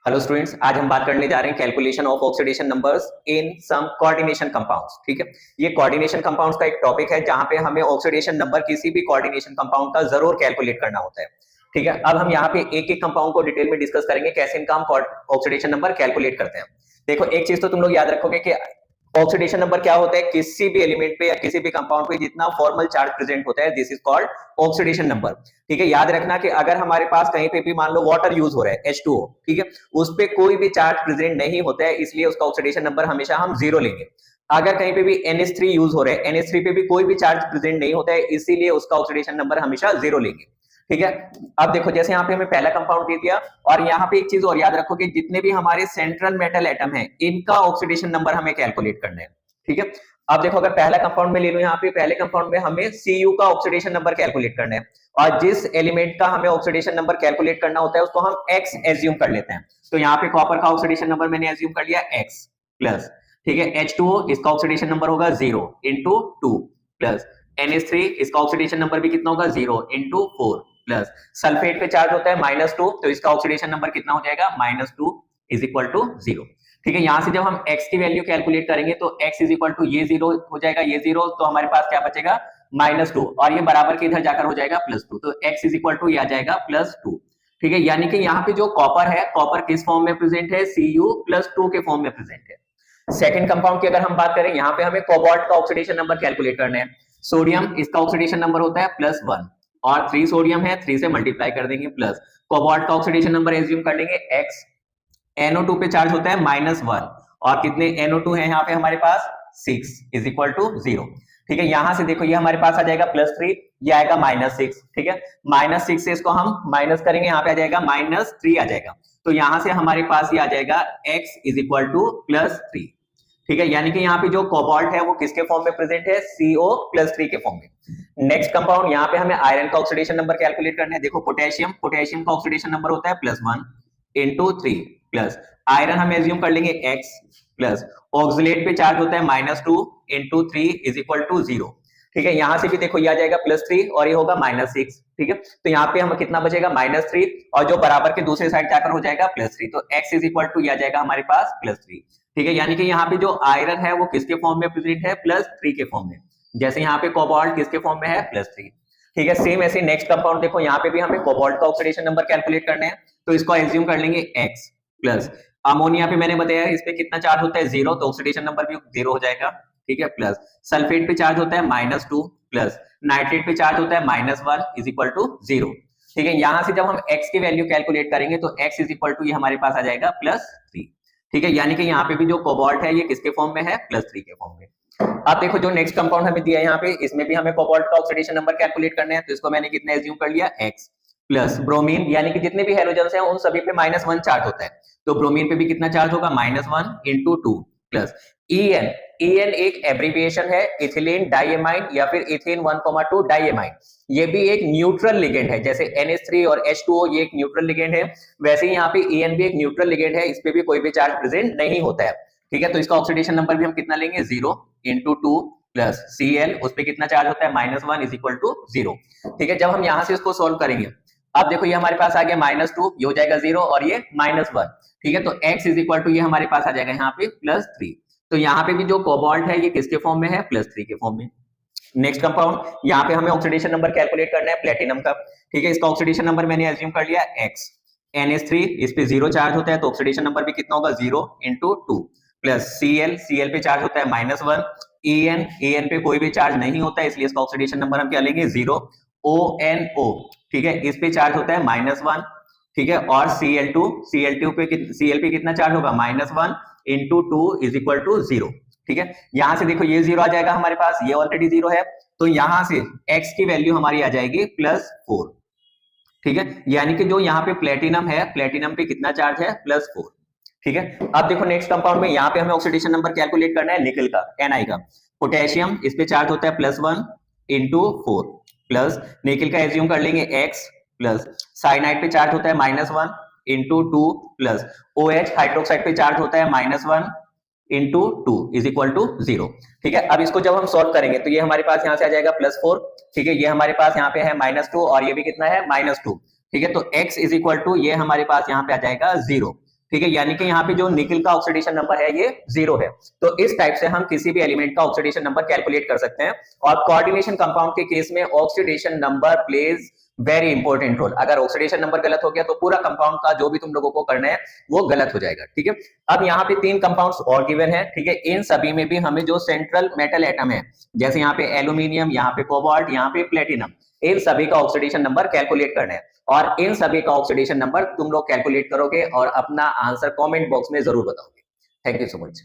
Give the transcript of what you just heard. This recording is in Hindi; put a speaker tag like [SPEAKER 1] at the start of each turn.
[SPEAKER 1] हेलो स्टूडेंट्स, आज हम बात करने जा रहे हैं calculation of oxidation numbers in some coordination compounds. ठीक है, ये कोऑर्डिनेशन कंपाउंड्स का एक टॉपिक है जहां पे हमें ऑक्सीडेशन नंबर किसी भी कोऑर्डिनेशन कंपाउंड का जरूर कैलकुलेट करना होता है। ठीक है, अब हम यहाँ पे एक एक कंपाउंड को डिटेल में डिस्कस करेंगे कैसे इनका हम ऑक्सीडेशन नंबर कैलकुलेट करते हैं। देखो, एक चीज तो तुम लोग याद रखोगे कि ऑक्सीडेशन नंबर क्या होता है, किसी भी एलिमेंट पे या किसी भी कंपाउंड पे जितना फॉर्मल चार्ज प्रेजेंट होता है, this is called oxidation number. ठीक है, याद रखना कि अगर हमारे पास कहीं पे भी मान लो वाटर यूज हो रहा है H2O, ठीक है, उस पे कोई भी चार्ज प्रेजेंट नहीं होता है, इसलिए उसका ऑक्सीडेशन नंबर हमेशा हम 0 लेंगे। अगर कहीं पे भी NH3 यूज हो रहा है, NH3 पे भी कोई भी चार्ज प्रेजेंट नहीं होता है, इसीलिए उसका ऑक्सीडेशन नंबर हमेशा 0 लेंगे। ठीक है, अब देखो जैसे यहाँ पे हमें पहला कंपाउंड दे दिया, और यहाँ पे एक चीज और याद रखो कि जितने भी हमारे सेंट्रल मेटल एटम है, इनका ऑक्सीडेशन नंबर हमें कैलकुलेट करना है। ठीक है, अब देखो अगर पहला कंपाउंड में ले लो, यहाँ पे पहले कंपाउंड में हमें Cu का ऑक्सीडेशन नंबर कैलकुलेट करना है, और जिस एलिमेंट का हमें ऑक्सीडेशन नंबर कैलकुलेट करना होता है उसको हम X एज्यूम कर लेते हैं। तो यहाँ पे कॉपर का ऑक्सीडेशन नंबर मैंने एज्यूम कर लिया X प्लस, ठीक है, H2O इसका ऑक्सीडेशन नंबर होगा 0 इंटू 2 प्लस NH3 इसका ऑक्सीडेशन नंबर भी कितना होगा 0 इंटू 4 प्लस सल्फेट पे चार्ज होता है -2, तो इसका ऑक्सीडेशन नंबर कितना हो जाएगा -2 इज इक्वल टू 0। ठीक है, यहां से जब हम x की वैल्यू कैलकुलेट करेंगे तो x इज इक्वल टू ये 0 हो जाएगा, ये 0, तो हमारे पास क्या बचेगा -2, और ये बराबर के इधर जाकर हो जाएगा +2, तो x इज इक्वल टू ये आ जाएगा +2। ठीक है, यानी कि यहाँ पे जो कॉपर है, कॉपर किस फॉर्म में प्रेजेंट है, Cu+2 के फॉर्म में प्रेजेंट है। सेकंड कंपाउंड की अगर हम बात करें, यहाँ पे हमें कोबाल्ट का ऑक्सीडेशन नंबर कैलकुलेट करना है। सोडियम इसका ऑक्सीडेशन नंबर होता है +1, और 3 सोडियम है, 3 से मल्टीप्लाई कर देंगे प्लस कोबाल्ट का ऑक्सीडेशन नंबर एज्यूम कर लेंगे x, NO2 पे चार्ज होता है -1, और कितने NO2 है यहाँ पे हमारे पास 6 इज इक्वल टू 0। ठीक है, यहां से देखो ये हमारे पास आ जाएगा +3, ये आएगा -6। ठीक है, -6 से इसको हम माइनस करेंगे, यहाँ पे आ जाएगा -3 आ जाएगा, तो यहां से हमारे पास ये आ जाएगा x इज इक्वल टू +3। ठीक है, यानी कि यहाँ पे जो कोबाल्ट है वो किसके फॉर्म में प्रेजेंट है, CO+3 के फॉर्म में। नेक्स्ट कंपाउंड, यहाँ पे हमें आयरन का ऑक्सीडेशन नंबर कैलकुलेट करना है। देखो पोटेशियम, पोटेशियम का ऑक्सीडेशन नंबर होता है +1 इंटू 3 प्लस आयरन हम एज्यूम कर लेंगे x प्लस ऑक्सीलेट पे चार्ज होता है -2 इंटू 3 इज इक्वल टू 0। ठीक है, यहां से भी देखो ये आ जाएगा +3 और ये होगा -6। ठीक है, तो यहाँ पे हमें कितना बचेगा -3, और जो बराबर के दूसरे साइड जाकर हो जाएगा +3, तो x इज इक्वल टू ये आ जाएगा हमारे पास +3। ठीक है, यानी कि यहाँ पे जो आयरन है वो किसके फॉर्म में प्रेजेंट है, +3 के फॉर्म में, जैसे यहाँ पे कोबाल्ट किसके फॉर्म में है, +3। ठीक है, सेम ऐसे नेक्स्ट कंपाउंड देखो, यहाँ पे भी हमें कोबाल्ट का ऑक्सीडेशन नंबर कैलकुलेट करना है, तो इसको एज्यूम कर लेंगे x प्लस अमोनिया पे मैंने बताया इस पे कितना चार्ज होता है 0, तो ऑक्सीडेशन नंबर भी 0 हो जाएगा। ठीक है, प्लस सल्फेट पे चार्ज होता है -2 प्लस नाइट्रेट पे चार्ज होता है -1 इज इक्वल टू 0। ठीक है, यहां से जब हम x की वैल्यू कैलकुलेट करेंगे तो x इज इक्वल टू ये हमारे पास आ जाएगा +3। ठीक है, यानी कि यहाँ पे भी जो कोबाल्ट है ये किसके फॉर्म में है, +3 के फॉर्म में। अब देखो जो नेक्स्ट कंपाउंड हमें दिया है यहाँ पे, इसमें भी हमें कोबाल्ट का ऑक्सीडेशन नंबर कैलकुलेट करना है, तो इसको मैंने कितना एज्यूम कर लिया x प्लस ब्रोमीन, यानी कि जितने भी हेलोजेंस हैं उन सभी पे -1 चार्ज होता है, तो ब्रोमीन पे भी कितना चार्ज होगा -1 इंटू 2 प्लस En, En एक एब्रिविएशन है इथिलीन डाइएमाइन या फिर इथेन 1,2 डाइएमाइन। ये भी एक न्यूट्रल लिगेंड है, जैसे NH3 और H2O ये एक न्यूट्रल लिगेंड है, वैसे ही यहाँ पे En भी एक न्यूट्रल लिगेंड है, इस पे भी कोई भी चार्ज प्रेजेंट नहीं होता है। ठीक है, तो इसका ऑक्सीडेशन नंबर भी हम कितना लेंगे 0 इंटू 2 प्लस Cl, उस पे कितना चार्ज होता है -1 इज इक्वल टू 0। ठीक है, जब हम यहाँ से इसको सोल्व करेंगे, अब देखो ये हमारे पास आ गया -2, ये हो जाएगा 0 और ये -1। ठीक है, तो x इज इक्वल टू ये हमारे पास आ जाएगा यहाँ पे +3, तो यहाँ पे भी जो कोबाल्ट है ये किसके फॉर्म में है, +3 के फॉर्म में। नेक्स्ट कंपाउंड, यहाँ पे हमें ऑक्सीडेशन नंबर कैलकुलेट करना है प्लेटिनम का। ठीक है, इसका ऑक्सीडेशन नंबर मैंने एज्यूम कर लिया x, NH3 इस पे 0 चार्ज होता है, तो ऑक्सीडेशन नंबर भी कितना होगा 0 इंटू 2 प्लस Cl पे चार्ज होता है -1, En पे कोई भी चार्ज नहीं होता है, इसलिए इसका ऑक्सीडेशन नंबर हम क्या लेंगे 0। ONO, ठीक है, इस पे चार्ज होता है -1। ठीक है, और Cl पे कितना चार्ज होगा -1 इंटू 2 इज इक्वल टू 0। ठीक है, यहां से देखो ये 0 आ जाएगा हमारे पास, ये ऑलरेडी 0 है, तो यहां से x की वैल्यू हमारी आ जाएगी +4। ठीक है, यानी कि जो यहाँ पे प्लेटिनम है, प्लेटिनम पे कितना चार्ज है, +4। ठीक है, अब देखो नेक्स्ट कंपाउंड में यहाँ पे हमें ऑक्सीडेशन नंबर कैलकुलेट करना है निकल का, Ni का। पोटेशियम इस पे चार्ज होता है +1 इंटू 4 प्लस निकल का एज्यूम कर लेंगे x प्लस साइनाइड पे चार्ज होता है -1 इंटू 2 प्लस OH हाइड्रोक्साइड पे चार्ज होता है -1 इंटू 2 इज इक्वल टू 0। ठीक है, अब इसको जब हम सॉल्व करेंगे तो ये हमारे पास यहाँ से आ जाएगा +4। ठीक है, ये हमारे पास यहाँ पे है -2 और ये भी कितना है -2। ठीक है, तो x इज इक्वल टू ये हमारे पास यहाँ पे आ जाएगा 0। ठीक है, यानी कि यहाँ पे जो निकिल का ऑक्सीडेशन नंबर है ये 0 है। तो इस टाइप से हम किसी भी एलिमेंट का ऑक्सीडेशन नंबर कैलकुलेट कर सकते हैं। और कोऑर्डिनेशन कंपाउंड के केस में oxidation number plays very important role. अगर ऑक्सीडेशन नंबर गलत हो गया तो पूरा कंपाउंड का जो भी तुम लोगों को करना है वो गलत हो जाएगा। ठीक है, अब यहाँ पे 3 कंपाउंड्स और गिवन है। ठीक है, इन सभी में भी हमें जो सेंट्रल मेटल एटम है, जैसे यहाँ पे एल्यूमिनियम, यहाँ पे कोबाल्ट, यहाँ पे प्लेटिनम, इन सभी का ऑक्सीडेशन नंबर कैलकुलेट करना है। और इन सभी का ऑक्सीडेशन नंबर तुम लोग कैलकुलेट करोगे और अपना आंसर कमेंट बॉक्स में जरूर बताओगे। Thank you so much.